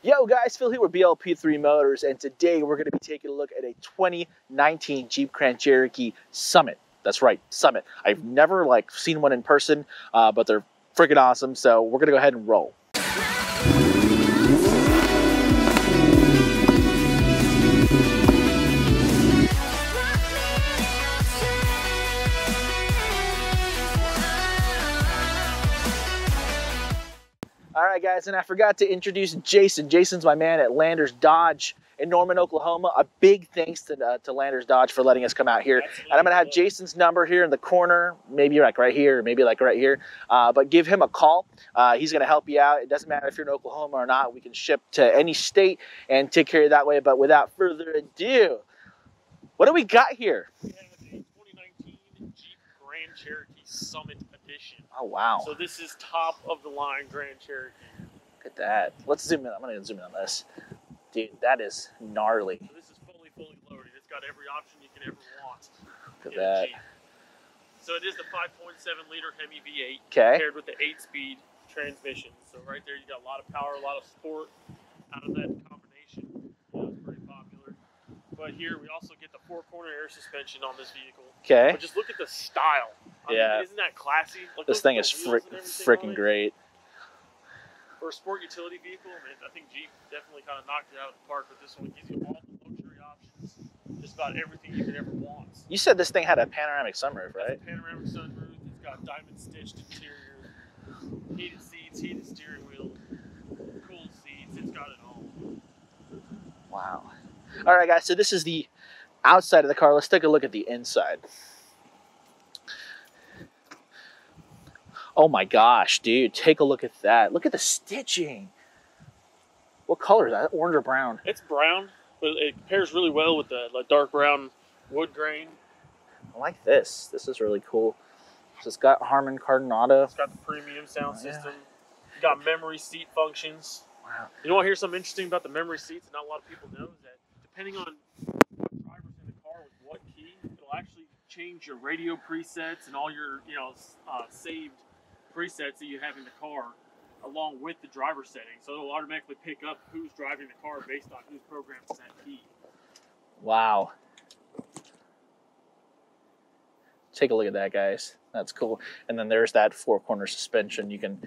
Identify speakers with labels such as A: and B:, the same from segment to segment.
A: Yo guys, Phil here with BLP3 Motors, and today we're going to be taking a look at a 2019 Jeep Grand Cherokee Summit. That's right, Summit. I've never seen one in person, but they're freaking awesome, so we're going to go ahead and roll. All right, guys, and I forgot to introduce Jason. Jason's my man at Landers Dodge in Norman, Oklahoma. A big thanks to Landers Dodge for letting us come out here. And I'm going to have Jason's number here in the corner, maybe right here, maybe right here. But give him a call. He's going to help you out. It doesn't matter if you're in Oklahoma or not. We can ship to any state and take care of you that way. But without further ado, what do we got here?
B: We have a 2019 Jeep Grand Cherokee Summit Edition.
A: Oh, wow.
B: So this is top of the line Grand Cherokee.
A: Look at that. Let's zoom in. I'm going to zoom in on this. Dude, that is gnarly.
B: So this is fully loaded. It's got every option you can ever want.
A: Look at that.
B: So it is the 5.7 liter Hemi V8 paired with the 8-speed transmission. So right there you got a lot of power, a lot of sport out of that combination. It's pretty popular. But here we also get the 4-corner air suspension on this vehicle.
A: Okay.
B: But just look at the style. I mean, isn't that classy? Look,
A: this thing is freaking great.
B: For a sport utility vehicle, I think Jeep definitely kind of knocked it out of the park with this one. It gives you all the luxury options, just about everything you could ever want.
A: You said this thing had a panoramic sunroof, right?
B: It's a panoramic sunroof. It's got diamond stitched interior, heated seats, heated steering wheel, cooled seats. It's got it all.
A: Wow. All right, guys. So this is the outside of the car. Let's take a look at the inside. Oh my gosh, dude, take a look at that. Look at the stitching. What color is that? Orange or brown?
B: It's brown, but it pairs really well with the dark brown wood grain.
A: I like this. This is really cool. So it's got Harman Kardon Auto.
B: It's got the premium sound system. It's got memory seat functions.
A: Wow.
B: You know what? Here's something interesting about the memory seats, and not a lot of people know, is that depending on what driver's in the car with what key, it'll actually change your radio presets and all your saved presets that you have in the car along with the driver settings. So it'll automatically pick up who's driving the car based on who's programmed to that key. Wow.
A: Take a look at that, guys. That's cool. And then there's that 4-corner suspension. You can,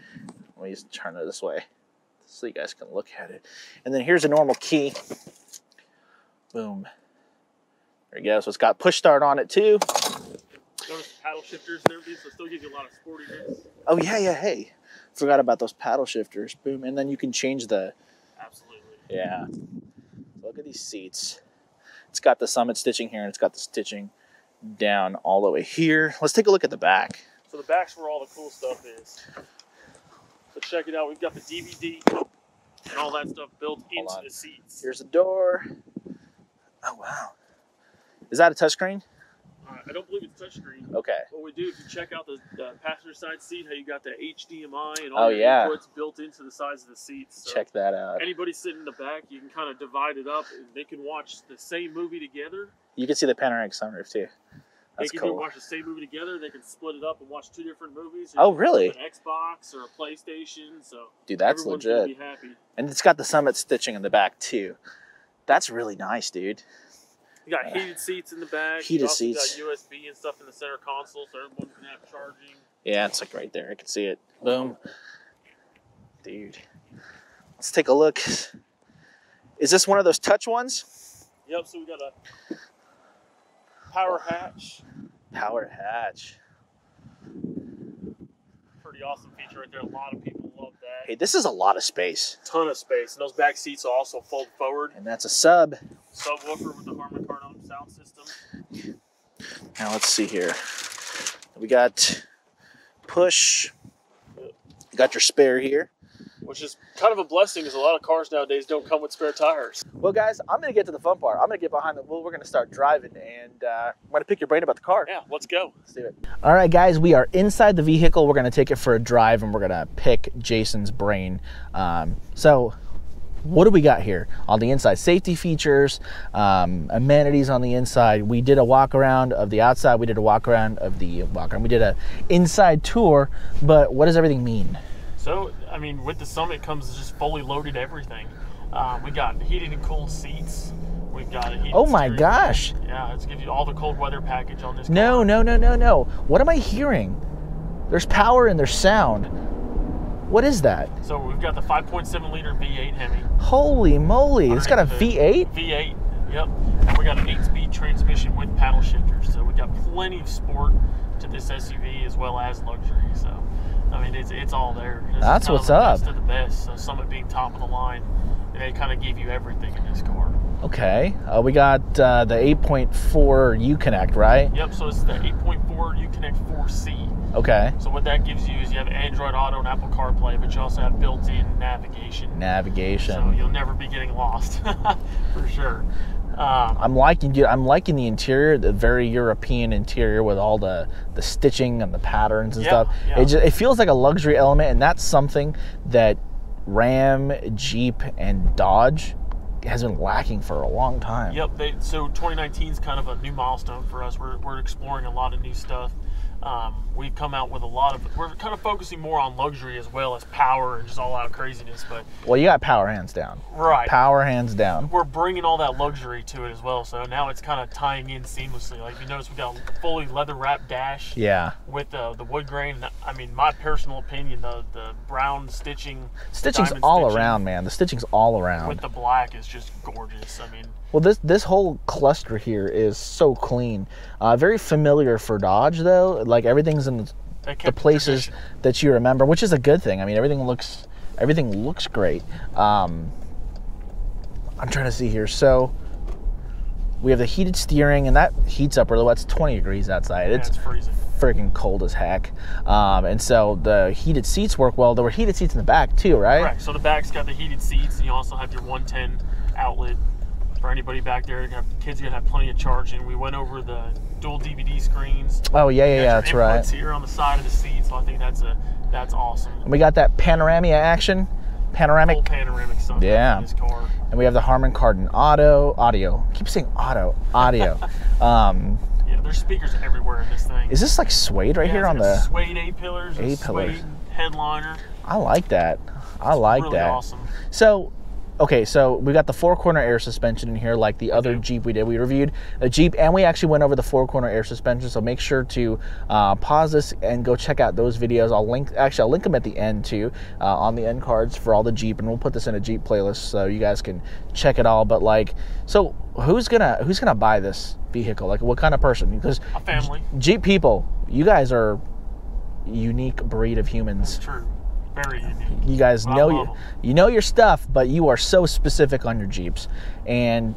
A: let me just turn it this way so you guys can look at it. And then here's a normal key. Boom. There you go. So it's got push start on it too.
B: Notice the paddle shifters and everything, so it still gives you a lot of sportiness.
A: Oh, yeah, hey. Forgot about those paddle shifters. Boom. And then you can change the...
B: Absolutely.
A: Yeah. Look at these seats. It's got the Summit stitching here, and it's got the stitching down all the way here. Let's take a look at the back.
B: So the back's where all the cool stuff is. So check it out. We've got the DVD and all that stuff built into the seats.
A: Here's the door. Oh, wow. Is that a touchscreen?
B: I don't believe it's touchscreen.
A: Okay.
B: What we do, if you check out the passenger side seat, how you got the HDMI and all your inputs built into the sides of the seats. So
A: check that out.
B: Anybody sitting in the back, you can kind of divide it up, and they can watch the same movie together.
A: You can see the panoramic sunroof too. That's
B: cool. They can watch the same movie together. They can split it up and watch 2 different movies.
A: Oh, really?
B: An Xbox or a PlayStation. So
A: dude, that's legit.
B: Gonna be happy.
A: And it's got the Summit stitching in the back too. That's really nice, dude.
B: You got heated seats in the back.
A: Heated seats.
B: You got USB and stuff in the center console, so everyone can have charging.
A: Yeah, it's right there. I can see it. Boom. Dude. Let's take a look. Is this one of those touch ones?
B: Yep, so we got a power hatch.
A: Power hatch.
B: Pretty awesome feature right there. A lot of people love that.
A: Hey, this is a lot of space.
B: Ton of space. And those back seats will also fold forward.
A: And that's a sub.
B: Subwoofer with the Harman Kardon sound system.
A: Now let's see here. We got push. You got your spare here.
B: Which is kind of a blessing because a lot of cars nowadays don't come with spare tires.
A: Well, guys, I'm going to get to the fun part. I'm going to get behind the wheel. We're going to start driving, and I'm going to pick your brain about the car.
B: Yeah, let's go.
A: Let's do it. All right, guys, we are inside the vehicle. We're going to take it for a drive, and we're going to pick Jason's brain. So what do we got here on the inside? Safety features, amenities on the inside. We did a walk around of the outside. We did a walk around of the We did a inside tour, but what does everything mean?
B: So, I mean, with the Summit comes just fully loaded everything. We got heated and cooled seats. We've got a heated
A: Oh my
B: steering
A: gosh.
B: wheel. Yeah, it's give you all the cold weather package on this car.
A: No. What am I hearing? There's power and there's sound. What is that?
B: So we've got the 5.7 liter V8 Hemi.
A: Holy moly, it's got a V8?
B: V8, yep. And we got an 8-speed transmission with paddle shifters. So we got plenty of sport to this SUV as well as luxury. So, I mean, it's all there.
A: That's what's up.
B: Best of the best. So Summit being top of the line, they kind of give you everything in this car.
A: Okay, we got the 8.4 Uconnect, right?
B: Yep, so it's the 8.4 Uconnect 4C.
A: Okay.
B: So what that gives you is you have Android Auto and Apple CarPlay, but you also have built-in navigation. So you'll never be getting lost, for sure.
A: I'm liking the interior, the very European interior with all the stitching and the patterns and stuff.
B: Yeah.
A: It feels like a luxury element, and that's something that Ram, Jeep, and Dodge has been lacking for a long time.
B: Yep. So 2019 is kind of a new milestone for us. We're exploring a lot of new stuff. We've come out with we're kind of focusing more on luxury as well as power and just all out craziness. But
A: well, you got power hands down.
B: Right.
A: Power hands down.
B: We're bringing all that luxury to it as well. So now it's kind of tying in seamlessly. Like you notice we got a fully leather wrapped dash.
A: Yeah.
B: With the wood grain. I mean, my personal opinion, the brown stitching.
A: Stitching's all around, man. The stitching's all around.
B: With the black is just gorgeous. I mean.
A: Well, this whole cluster here is so clean. Very familiar for Dodge, though. Like, everything's in the places that you remember, which is a good thing. I mean, everything looks great. I'm trying to see here. So we have the heated steering, and that heats up really well. It's 20 degrees outside.
B: Yeah, it's freezing.
A: Freaking cold as heck. And so the heated seats work well. There were heated seats in the back, too, right?
B: Correct. So the back's got the heated seats, and you also have your 110 outlet. For anybody back there, kids are gonna have plenty of charging. We went over the dual DVD screens.
A: Oh yeah, that's right.
B: Here on the side of the seat, so I think that's awesome.
A: And we got that panoramic action,
B: full panoramic sunroof in this car.
A: And we have the Harman Kardon audio. I keep saying audio.
B: Yeah, there's speakers everywhere in this thing.
A: Is this like suede right here on the
B: suede A-pillars? Suede headliner.
A: I like that. I like
B: really
A: that.
B: Awesome.
A: So. Okay, so we got the 4-corner air suspension in here like the other Jeep we did. We reviewed a Jeep, and we actually went over the 4-corner air suspension, so make sure to pause this and go check out those videos. I'll link them at the end, too, on the end cards for all the Jeep, and we'll put this in a Jeep playlist so you guys can check it all. But, like, so who's gonna buy this vehicle? Like, what kind of person? Because
B: a family.
A: Jeep people, you guys are a unique breed of humans.
B: That's true. Very unique.
A: You guys know your stuff, but you are so specific on your Jeeps. And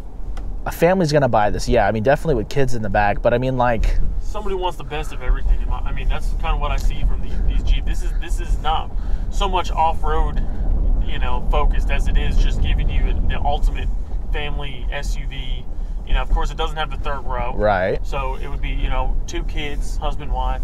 A: a family's gonna buy this. Yeah, I mean, definitely with kids in the back, but I mean, like,
B: somebody wants the best of everything. I mean, that's kind of what I see from these Jeep. This is not so much off-road, focused as it is just giving you the ultimate family SUV. Of course, it doesn't have the third row.
A: Right.
B: So it would be, 2 kids, husband, wife.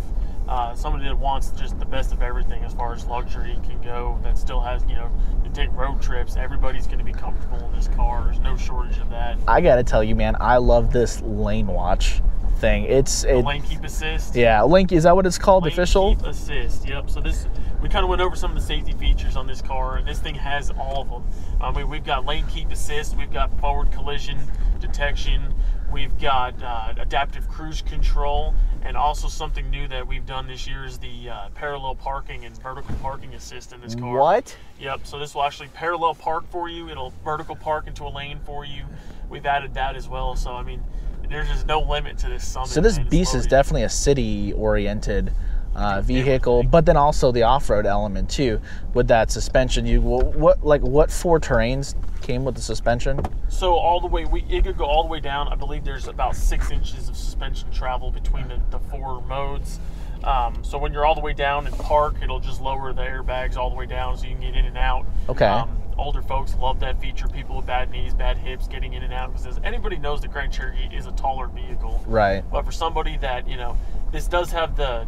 B: Somebody that wants just the best of everything as far as luxury can go, that still has, to take road trips. Everybody's going to be comfortable in this car. There's no shortage of that. I got to tell you, man, I love this lane watch thing. It's lane keep assist. Yeah, lane, is that what it's called? Lane official? Keep assist, yep. So we kind of went over some of the safety features on this car, and this thing has all of them. We've got lane keep assist, we've got forward collision detection, we've got adaptive cruise control, and also something new that we've done this year is the parallel parking and vertical parking assist in this car. What? Yep, so this will actually parallel park for you. It'll vertical park into a lane for you. We've added that as well. So, I mean, there's just no limit to this Summit. So this beast is definitely a city-oriented vehicle, but then also the off-road element too with that suspension. What 4 terrains came with the suspension? So all the way, it could go all the way down. I believe there's about 6 inches of suspension travel between the 4 modes. So when you're all the way down in park, it'll just lower the airbags all the way down so you can get in and out. Okay. Older folks love that feature. People with bad knees, bad hips, getting in and out. Because anybody knows the Grand Cherokee is a taller vehicle. Right. But for somebody that, this does have the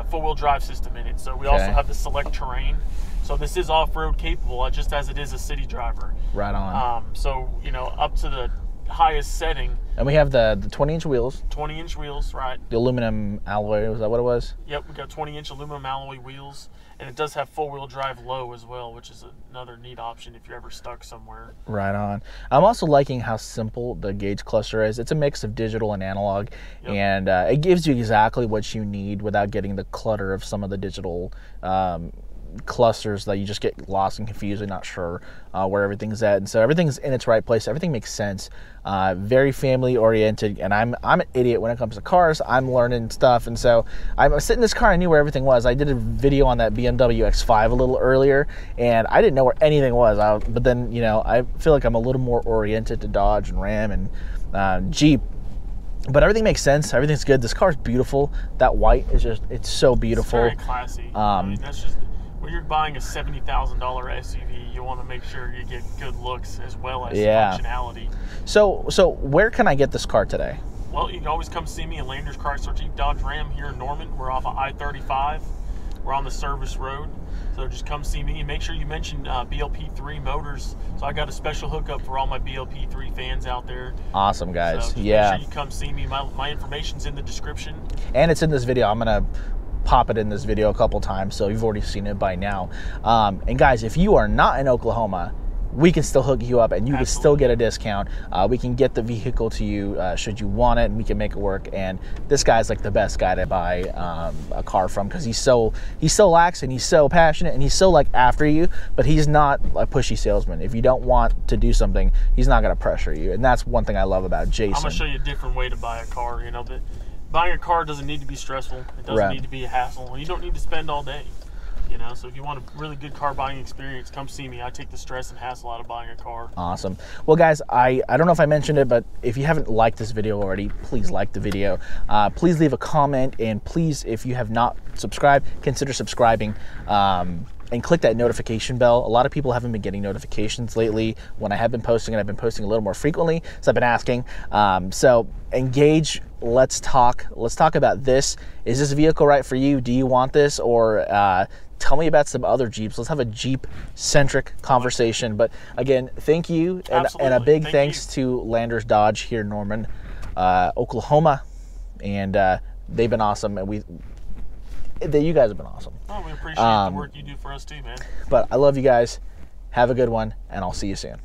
B: four-wheel drive system in it. So we also have the select terrain. So this is off-road capable, just as it is a city driver. Right on. So, up to the highest setting.
A: And we have the 20-inch wheels.
B: 20-inch wheels, right.
A: The aluminum alloy, was that what it was?
B: Yep, we got 20-inch aluminum alloy wheels. And it does have four-wheel drive low as well, which is another neat option if you're ever stuck somewhere.
A: Right on. I'm also liking how simple the gauge cluster is. It's a mix of digital and analog, and it gives you exactly what you need without getting the clutter of some of the digital clusters that you just get lost and confused and not sure where everything's at. And so everything's in its right place. Everything makes sense. Very family oriented, and I'm an idiot when it comes to cars. I'm learning stuff, and so I was sitting in this car. I knew where everything was. I did a video on that BMW X5 a little earlier, and I didn't know where anything was. But then, you know, I feel like I'm a little more oriented to Dodge and Ram and Jeep. But everything makes sense. Everything's good. This car's beautiful. That white is just—it's so beautiful.
B: It's very classy. I mean, that's just. When you're buying a $70,000 SUV, you want to make sure you get good looks as well as functionality.
A: So where can I get this car today?
B: Well, you can always come see me at Landers Chrysler Jeep Dodge Ram here in Norman. We're off of I-35. We're on the service road. So just come see me and make sure you mention BLP3 Motors. So I got a special hookup for all my BLP3 fans out there.
A: Awesome, guys.
B: So make sure you come see me. My information's in the description.
A: And it's in this video. I'm going to pop it in this video a couple times, so you've already seen it by now. And guys, if you are not in Oklahoma, we can still hook you up and you can still get a discount. We can get the vehicle to you should you want it, and we can make it work. And this guy's like the best guy to buy a car from, because he's so lax and he's so passionate and he's so like after you, but he's not a pushy salesman. If you don't want to do something, he's not going to pressure you, and that's one thing I love about Jason.
B: I'm going to show you a different way to buy a car. You know, buying a car doesn't need to be stressful. It doesn't need to be a hassle. You don't need to spend all day. You know, so if you want a really good car buying experience, come see me. I take the stress and hassle out of buying a car. Awesome.
A: Well, guys, I don't know if I mentioned it, but if you haven't liked this video already, please like the video. Please leave a comment, and please, if you have not subscribed, consider subscribing. And click that notification bell. A lot of people haven't been getting notifications lately when I have been posting, and I've been posting a little more frequently, so I've been asking. So engage, let's talk about this. Is this vehicle right for you? Do you want this? Or tell me about some other Jeeps. Let's have a Jeep-centric conversation. But again, thank you, and a big thanks to Landers Dodge here in Norman, Oklahoma, and they've been awesome, and you guys have been awesome.
B: Oh, we appreciate the work you do for us too, man.
A: But I love you guys. Have a good one, and I'll see you soon.